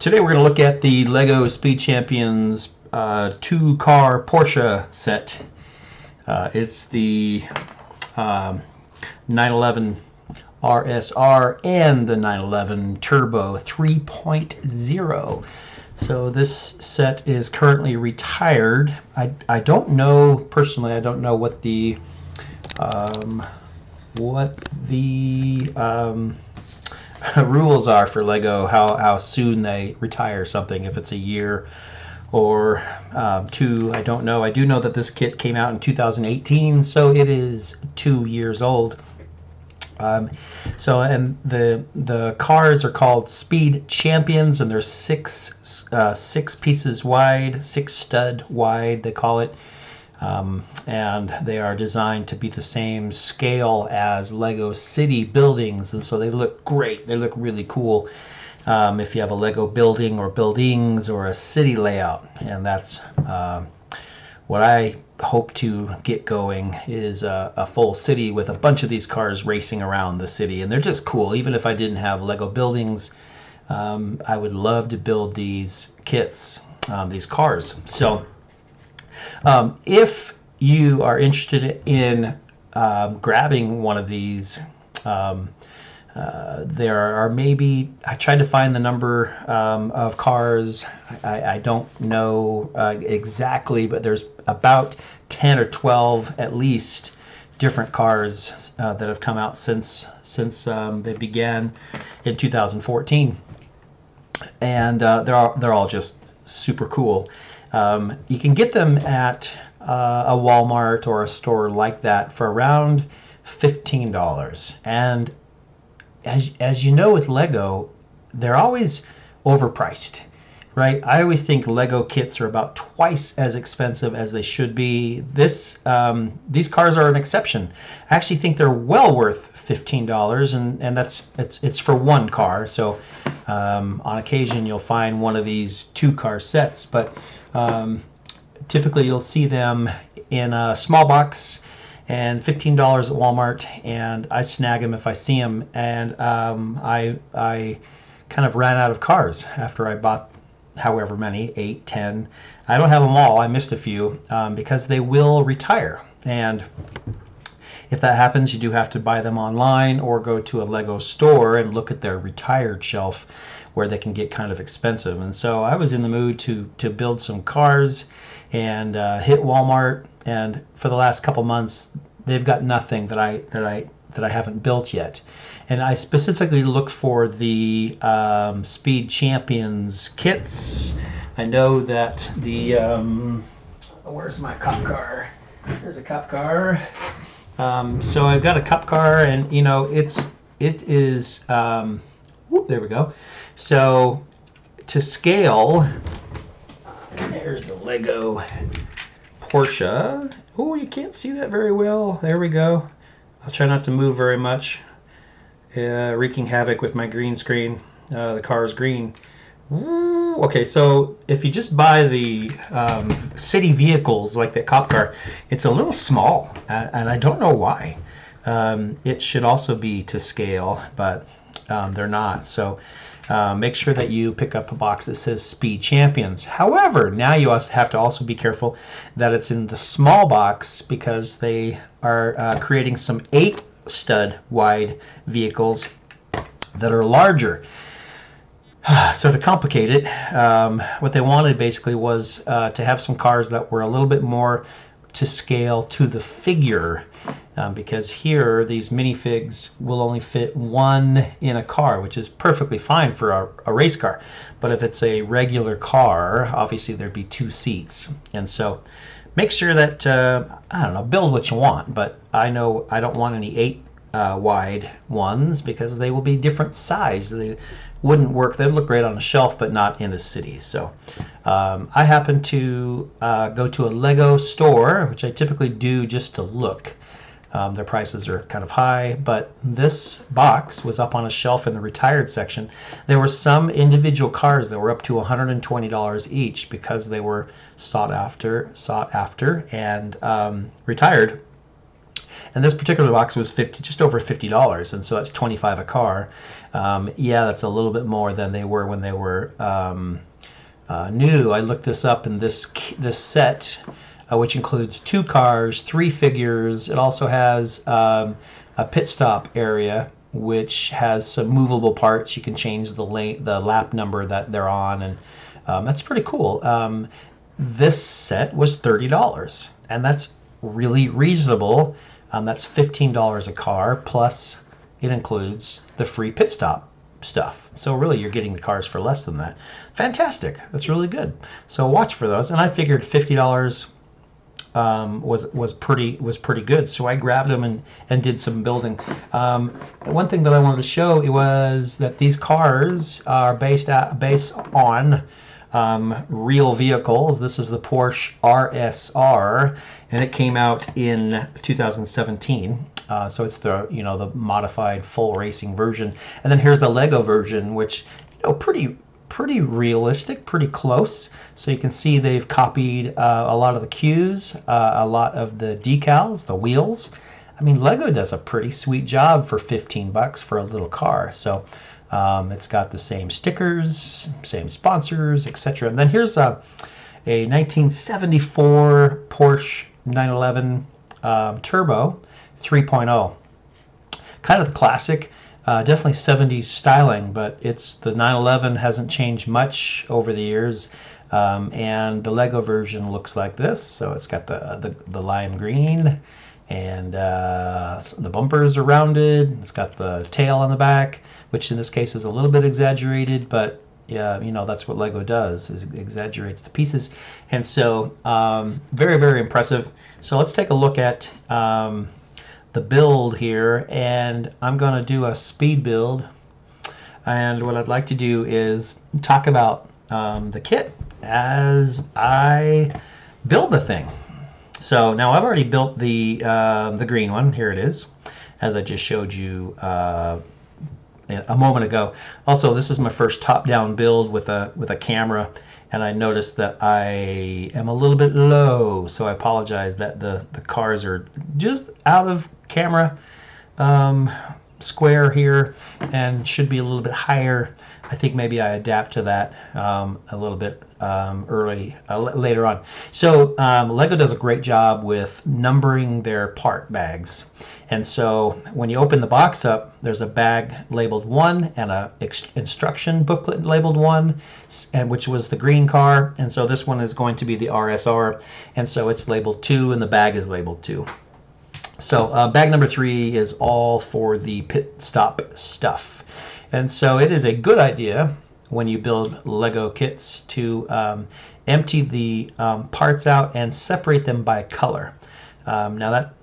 Today we're going to look at the Lego Speed Champions two-car Porsche set. It's the 911 RSR and the 911 Turbo 3.0. So this set is currently retired. I don't know, personally, I don't know what the rules are for Lego, how soon they retire something, if it's a year or two, I don't know. I do know that this kit came out in 2018, so it is 2 years old. And the cars are called Speed Champions, and they're six pieces wide, 6 stud wide, they call it. And they are designed to be the same scale as Lego city buildings, and so they look great. They look really cool if you have a Lego building or buildings or a city layout. And that's what I hope to get going, is a full city with a bunch of these cars racing around the city, and they're just cool. Even if I didn't have Lego buildings, I would love to build these kits, these cars. So if you are interested in grabbing one of these, there are maybe, I tried to find the number of cars. I don't know exactly, but there's about 10 or 12 at least different cars that have come out since they began in 2014, and they're all just super cool. You can get them at a Walmart or a store like that for around $15. And as you know, with Lego, they're always overpriced, right? I always think Lego kits are about twice as expensive as they should be. These cars are an exception. I actually think they're well worth $15, and it's for one car. So on occasion you'll find one of these 2-car sets, but typically you'll see them in a small box and $15 at Walmart, and I snag them if I see them. And I kind of ran out of cars after I bought however many, 8, 10. I don't have them all. I missed a few because they will retire. And if that happens, you do have to buy them online or go to a Lego store and look at their retired shelf, where they can get kind of expensive. And so I was in the mood to build some cars, and hit Walmart, and for the last couple months they've got nothing that I haven't built yet. And I specifically look for the Speed Champions kits. I know that the where's my cop car? There's a cop car. So I've got a cop car, and you know, it is there we go. So to scale, there's the Lego Porsche. Oh, you can't see that very well. There we go. I'll try not to move very much. Wreaking havoc with my green screen. The car is green. Okay, so if you just buy the city vehicles like that cop car, it's a little small, and I don't know why. It should also be to scale, but they're not. So make sure that you pick up a box that says Speed Champions. However, now you also have to also be careful that it's in the small box, because they are creating some 8 stud wide vehicles that are larger. So to complicate it, what they wanted basically was to have some cars that were a little bit more to scale to the figure, because here these minifigs will only fit 1 in a car, which is perfectly fine for a race car. But if it's a regular car, obviously there'd be 2 seats. And so make sure that I don't know, build what you want, but I know I don't want any 8 wide ones, because they will be different size. They wouldn't work. They'd look great on a shelf, but not in a city. So I happen to go to a Lego store, which I typically do just to look. Their prices are kind of high, but this box was up on a shelf in the retired section. There were some individual cars that were up to $120 each, because they were sought after, and retired. And this particular box was just over $50, and so that's 25 a car. Yeah, that's a little bit more than they were when they were new. I looked this up, and this set, which includes 2 cars, 3 figures. It also has a pit stop area, which has some movable parts. You can change the lap number that they're on, and that's pretty cool. This set was $30, and that's really reasonable. That's $15 a car, plus it includes the free pit stop stuff. So really, you're getting the cars for less than that. Fantastic. That's really good. So watch for those. And I figured $50 was pretty good. So I grabbed them and did some building. One thing that I wanted to show was that these cars are based on real vehicles. This is the Porsche RSR, and it came out in 2017. So it's the modified full racing version. And then here's the Lego version, which pretty realistic, pretty close. So you can see they've copied a lot of the cues, a lot of the decals, the wheels. I mean, Lego does a pretty sweet job for $15 for a little car. So it's got the same stickers, same sponsors, etc. And then here's a 1974 Porsche 911 Turbo 3.0. Kind of the classic, definitely 70s styling, but the 911 hasn't changed much over the years. And the Lego version looks like this. So it's got the lime green, and the bumpers are rounded. It's got the tail on the back, which in this case is a little bit exaggerated, but yeah, that's what Lego does, is exaggerates the pieces. And so very, very impressive. So let's take a look at the build here, and I'm going to do a speed build. And what I'd like to do is talk about the kit as I build the thing. So now I've already built the green one. Here it is, as I just showed you a moment ago. Also, this is my first top-down build with a camera, and I noticed that I am a little bit low, so I apologize that the cars are just out of camera square here and should be a little bit higher. I think maybe I adapt to that a little bit later on. So Lego does a great job with numbering their part bags. And so when you open the box up, there's a bag labeled 1 and a instruction booklet labeled 1, and which was the green car. And so this one is going to be the RSR, and so it's labeled 2 and the bag is labeled 2. So bag number 3 is all for the pit stop stuff. And so it is a good idea when you build Lego kits to empty the parts out and separate them by color. Now that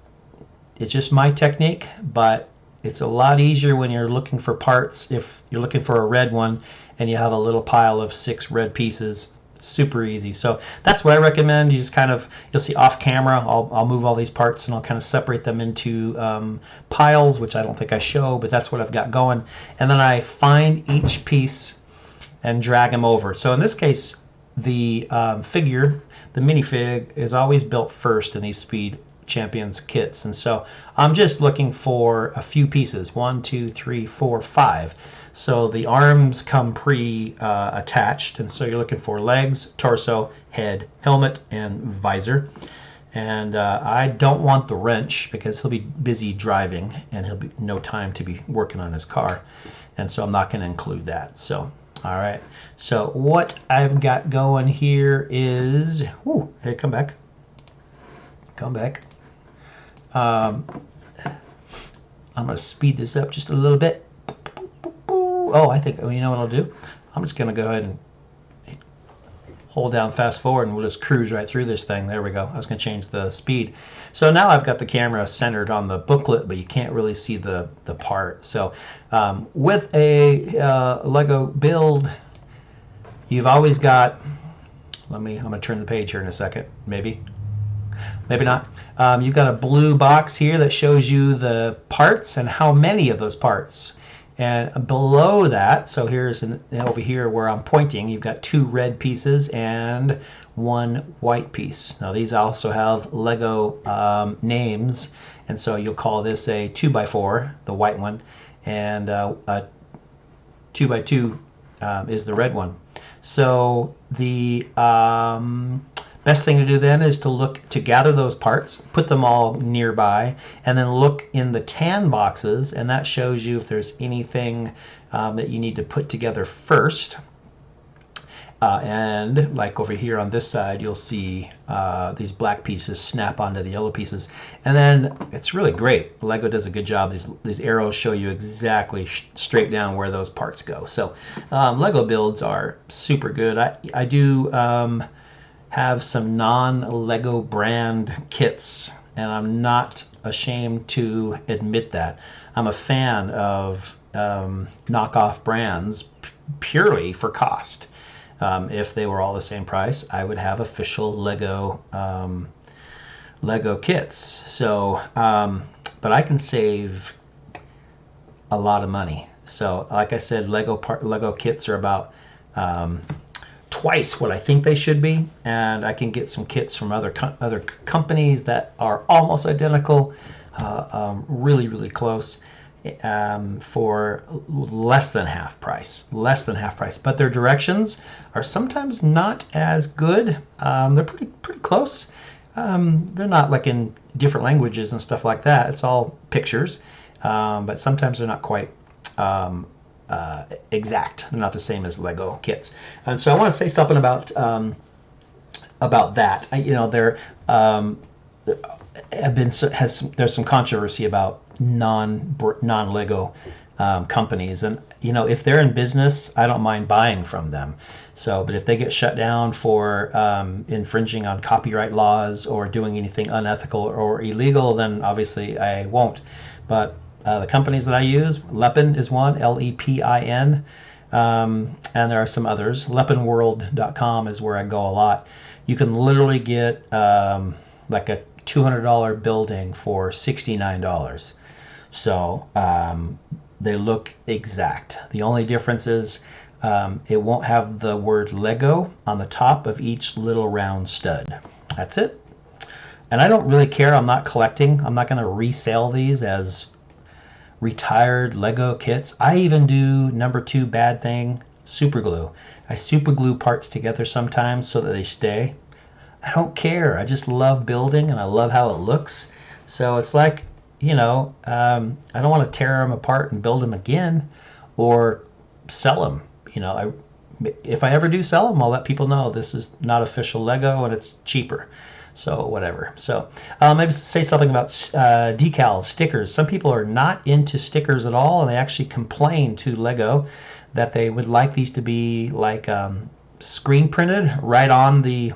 it's just my technique, but it's a lot easier when you're looking for parts. If you're looking for a red one and you have a little pile of 6 red pieces, super easy. So that's what I recommend. You just you'll see off camera, I'll move all these parts and I'll kind of separate them into piles, which I don't think I show, but that's what I've got going. And then I find each piece and drag them over. So in this case, the figure, the minifig, is always built first in these Speed Champions kits. And so I'm just looking for a few pieces, 1, 2, 3, 4, 5. So the arms come pre-attached, and so you're looking for legs, torso, head, helmet, and visor. And I don't want the wrench because he'll be busy driving and he'll be no time to be working on his car. And so I'm not going to include that. So, all right. So what I've got going here is, hey, come back. Come back. I'm going to speed this up just a little bit. Oh, I think, you know what I'll do? I'm just going to go ahead and hold down fast forward and we'll just cruise right through this thing. There we go. I was going to change the speed. So now I've got the camera centered on the booklet, but you can't really see the part. So with a Lego build, you've always got, I'm going to turn the page here in a second, maybe not. You've got a blue box here that shows you the parts and how many of those parts. And below that, so here's over here where I'm pointing, you've got 2 red pieces and 1 white piece. Now these also have Lego names, and so you'll call this a 2x4, the white one, and a 2x2 is the red one. So the best thing to do then is to gather those parts, put them all nearby, and then look in the tan boxes, and that shows you if there's anything that you need to put together first. And like over here on this side, you'll see these black pieces snap onto the yellow pieces, and then it's really great. Lego does a good job. These arrows show you exactly straight down where those parts go. So Lego builds are super good. I do have some non-Lego brand kits, and I'm not ashamed to admit that. I'm a fan of knockoff brands purely for cost. If they were all the same price, I would have official Lego kits. So, but I can save a lot of money. So, like I said, Lego kits are about twice what I think they should be, and I can get some kits from other companies that are almost identical, really, really close, for less than half price. But their directions are sometimes not as good. They're pretty close. They're not like in different languages and stuff like that. It's all pictures, but sometimes they're not quite exact. They're not the same as Lego kits. And so I want to say something about that. There's some controversy about non-Lego companies, and if they're in business, I don't mind buying from them. So, but if they get shut down for infringing on copyright laws or doing anything unethical or illegal, then obviously I won't. But the companies that I use, Lepin is one, Lepin, and there are some others. Lepinworld.com is where I go a lot. You can literally get like a $200 building for $69. So they look exact. The only difference is it won't have the word Lego on the top of each little round stud. That's it. And I don't really care. I'm not collecting. I'm not going to resell these as retired Lego kits. I even do number 2 bad thing, super glue. I super glue parts together sometimes so that they stay. I don't care. I just love building and I love how it looks. So it's like, I don't want to tear them apart and build them again or sell them. If I ever do sell them, I'll let people know this is not official Lego and it's cheaper. So whatever. So maybe say something about decals, stickers. Some people are not into stickers at all, and they actually complain to Lego that they would like these to be like screen printed right on the.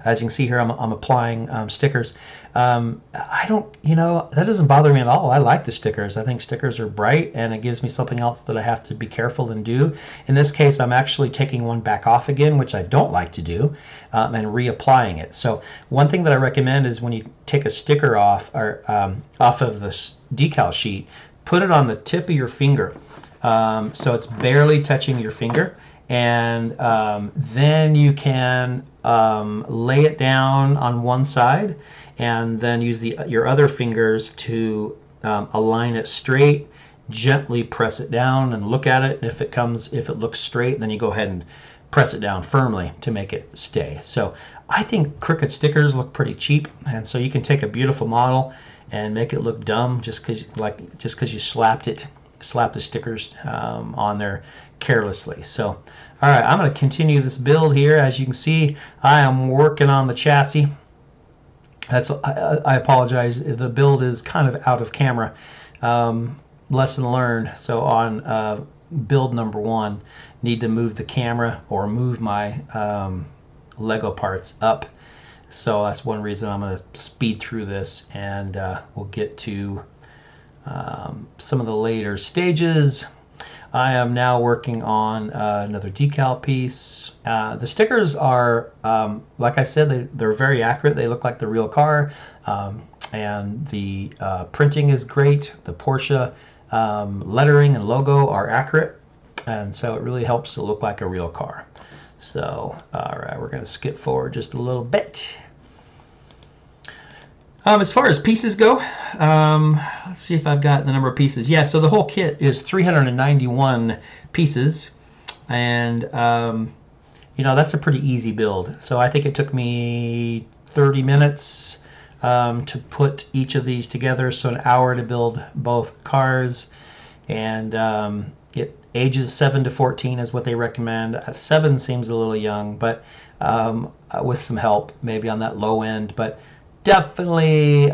As you can see here, I'm applying stickers. I don't, that doesn't bother me at all. I like the stickers. I think stickers are bright, and it gives me something else that I have to be careful and do. In this case, I'm actually taking one back off again, which I don't like to do, and reapplying it. So one thing that I recommend is when you take a sticker off or off of the decal sheet, put it on the tip of your finger, so it's barely touching your finger. And then you can lay it down on one side and then use your other fingers to align it straight, gently press it down and look at it. If it looks straight, then you go ahead and press it down firmly to make it stay. So I think crooked stickers look pretty cheap, and so you can take a beautiful model and make it look dumb just because you slapped the stickers on there carelessly. So, all right, I'm going to continue this build here. As you can see, I am working on the chassis. I apologize. The build is kind of out of camera. Lesson learned. So on build number 1, need to move the camera or move my Lego parts up. So that's one reason I'm going to speed through this, and we'll get to some of the later stages. I am now working on another decal piece. The stickers are, like I said, they're very accurate. They look like the real car, and the printing is great. The Porsche lettering and logo are accurate, and so it really helps it look like a real car. So, all right, we're going to skip forward just a little bit. As far as pieces go, let's see if I've got the number of pieces. Yeah, so the whole kit is 391 pieces, and that's a pretty easy build. So I think it took me 30 minutes to put each of these together, so an hour to build both cars, and it ages 7 to 14 is what they recommend. 7 seems a little young, but with some help, maybe on that low end, but definitely,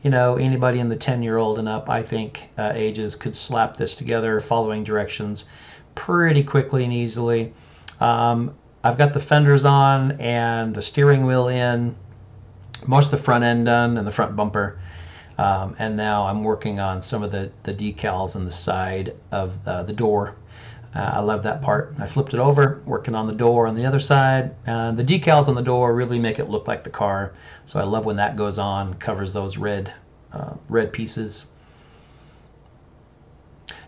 anybody in the 10-year-old and up, I think, ages could slap this together following directions pretty quickly and easily. I've got the fenders on and the steering wheel in, most of the front end done and the front bumper. And now I'm working on some of the decals on the side of the door. I love that part. I flipped it over, working on the door on the other side. The decals on the door really make it look like the car. So I love when that goes on, covers those red pieces.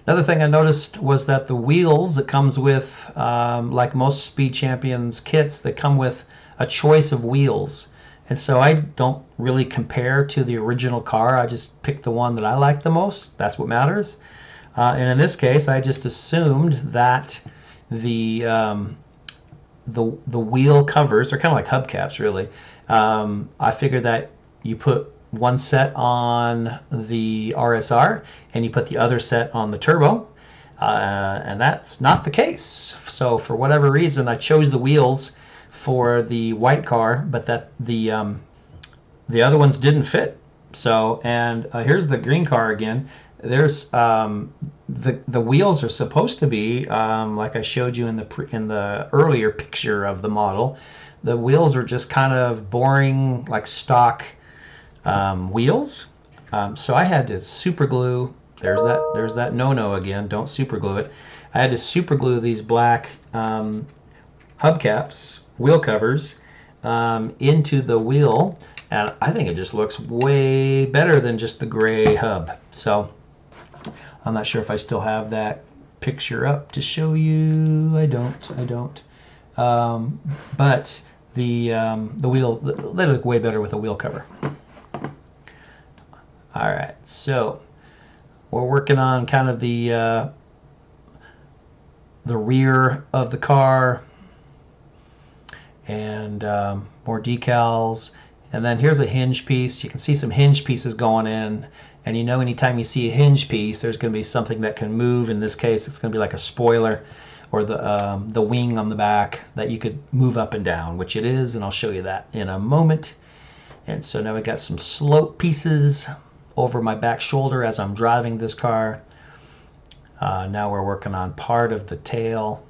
Another thing I noticed was that the wheels it comes with, like most Speed Champions kits, they come with a choice of wheels. And so I don't really compare to the original car. I just pick the one that I like the most. That's what matters. And in this case, I just assumed that the wheel covers are kind of like hubcaps, really. I figured that you put one set on the RSR and you put the other set on the turbo, and that's not the case. So for whatever reason, I chose the wheels for the white car, but that the other ones didn't fit. So, and here's the green car again. There's the wheels are supposed to be like I showed you in the earlier picture of the model. The wheels are just kind of boring, like stock wheels. So I had to super glue. There's that no again. Don't super glue it. I had to super glue these black hubcaps, wheel covers, into the wheel, and I think it just looks way better than just the gray hub. So I'm not sure if I still have that picture up to show you. I don't. But the wheel, they look way better with a wheel cover. All right, so we're working on kind of the rear of the car, and more decals. And then here's a hinge piece. You can see some hinge pieces going in, and anytime you see a hinge piece, there's going to be something that can move. In this case, it's going to be like a spoiler or the wing on the back that you could move up and down, which it is, and I'll show you that in a moment. And so now we got some slope pieces over my back shoulder as I'm driving this car. Now we're working on part of the tail.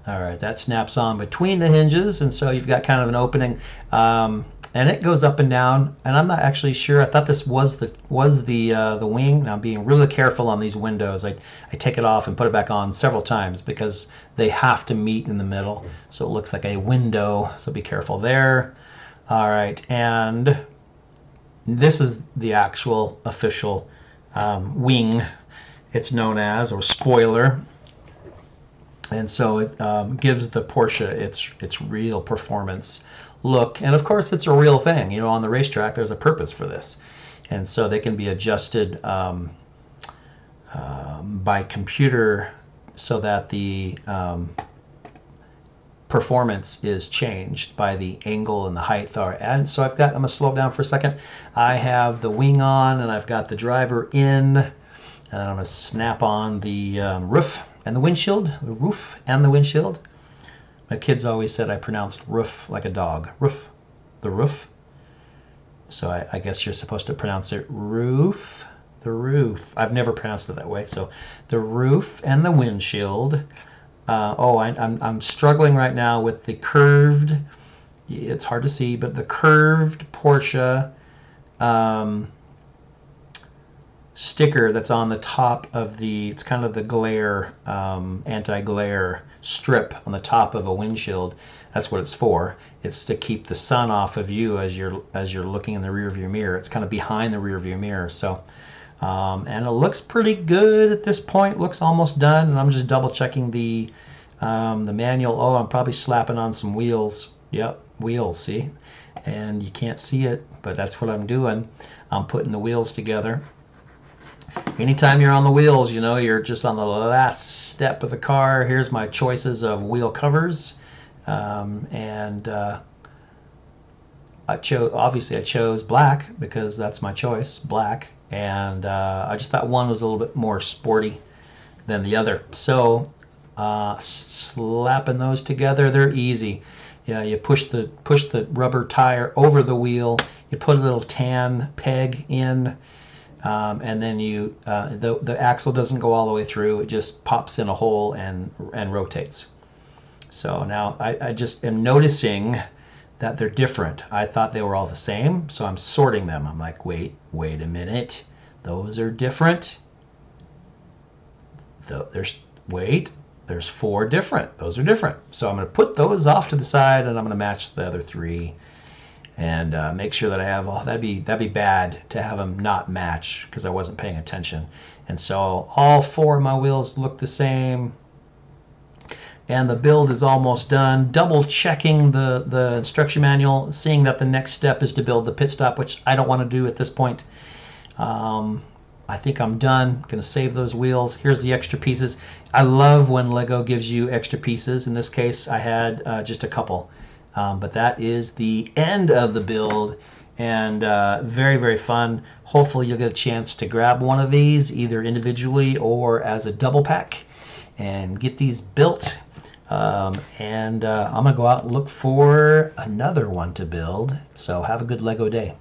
All right, that snaps on between the hinges, and so you've got kind of an opening, and it goes up and down. And I'm not actually sure. I thought this was the wing. Now I'm being really careful on these windows. I take it off and put it back on several times because they have to meet in the middle, so it looks like a window. So be careful there. All right, and this is the actual official wing. It's known as, or spoiler. And so it gives the Porsche its real performance look. And of course, it's a real thing. On the racetrack, there's a purpose for this. And so they can be adjusted by computer so that the performance is changed by the angle and the height. And so I'm going to slow down for a second. I have the wing on, and I've got the driver in. And I'm going to snap on the roof and the windshield, the roof and the windshield. My kids always said I pronounced roof like a dog. Roof, the roof. So I guess you're supposed to pronounce it roof, the roof. I've never pronounced it that way. So the roof and the windshield. I'm struggling right now with the curved, it's hard to see, but the curved Porsche sticker that's on the top of it's kind of the glare, anti-glare strip on the top of a windshield. That's what it's for. It's to keep the sun off of you as you're looking in the rear view mirror. It's kind of behind the rear view mirror. So, and it looks pretty good at this point. Looks almost done. And I'm just double checking the manual. Oh, I'm probably slapping on some wheels. Yep, wheels. See, and you can't see it, but that's what I'm doing. I'm putting the wheels together. Anytime you're on the wheels, you know, you're just on the last step of the car. Here's my choices of wheel covers. Obviously I chose black because that's my choice, black. And I just thought one was a little bit more sporty than the other. So slapping those together, they're easy. Yeah, you push the rubber tire over the wheel. You put a little tan peg in. And then the axle doesn't go all the way through. It just pops in a hole and rotates. So now I just am noticing that they're different. I thought they were all the same, so I'm sorting them. I'm like, wait a minute. Those are different. There's 4 different. Those are different. So I'm going to put those off to the side, and I'm going to match the other 3. And make sure that I have all. That'd be bad to have them not match because I wasn't paying attention. And so all 4 of my wheels look the same, and the build is almost done. Double checking the instruction manual, seeing that the next step is to build the pit stop, which I don't want to do at this point. I think I'm done. Gonna save those wheels. Here's the extra pieces. I love when Lego gives you extra pieces. In this case, I had just a couple. But that is the end of the build, and very, very fun. Hopefully you'll get a chance to grab one of these either individually or as a double pack and get these built. I'm going to go out and look for another one to build. So have a good Lego day.